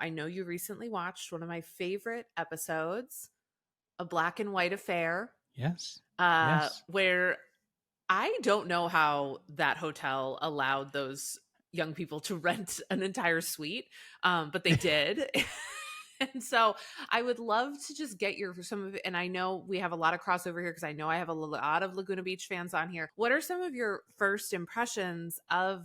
I know you recently watched one of my favorite episodes, A Black and White Affair, Yes. Yes. where I don't know how that hotel allowed those young people to rent an entire suite, but they did. And so I would love to just get your some of it. And I know we have a lot of crossover here because I know I have a lot of Laguna Beach fans on here. What are some of your first impressions of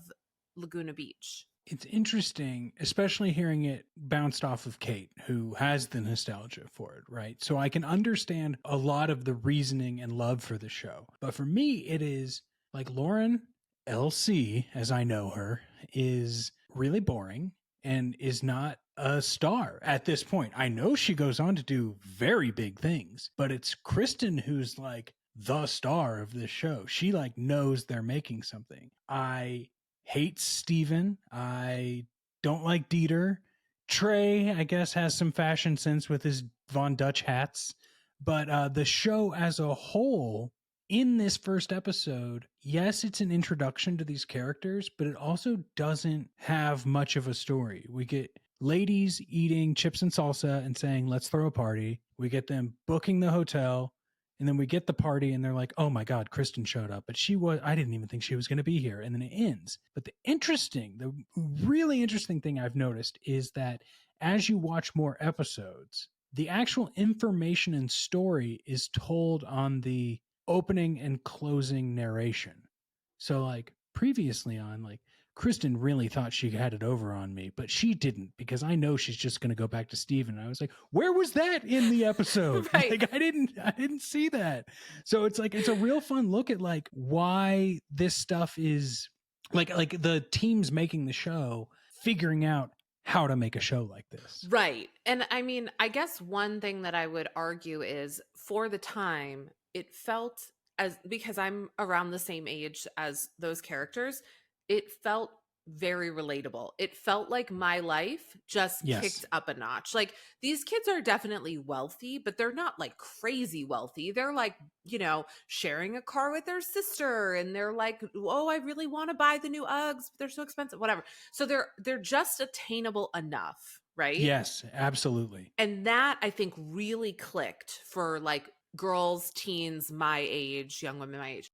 Laguna Beach? It's interesting, especially hearing it bounced off of Kate, who has the nostalgia for it, right? So I can understand a lot of the reasoning and love for the show. But for me, it is like Lauren LC, as I know her, is really boring and is not a star at this point. I know she goes on to do very big things, but it's Kristen who's like the star of this show. She like knows they're making something. I hate Steven. I don't like Dieter. Trey, I guess, has some fashion sense with his Von Dutch hats. But the show as a whole, in this first episode, yes, it's an introduction to these characters, but it also doesn't have much of a story. We get ladies eating chips and salsa and saying, let's throw a party. We get them booking the hotel. And then we get the party and they're like, oh my God, Kristen showed up. But I didn't even think she was going to be here. And then it ends. But the really interesting thing I've noticed is that as you watch more episodes, the actual information and story is told on the opening and closing narration. So, like previously on, like, Kristen really thought she had it over on me, but she didn't because I know she's just going to go back to Steven. And I was like, where was that in the episode? Right. Like, I didn't see that. So it's like, it's a real fun look at like why this stuff is like the teams making the show figuring out how to make a show like this. Right. And I mean, I guess one thing that I would argue is for the time, it felt as because I'm around the same age as those characters, it felt very relatable. It felt like my life just Yes. kicked up a notch. Like these kids are definitely wealthy, but they're not like crazy wealthy. They're like, sharing a car with their sister and they're like, "Oh, I really want to buy the new Uggs, but they're so expensive." Whatever. So they're just attainable enough, right? Yes, absolutely. And that I think really clicked for like girls, teens my age, young women my age.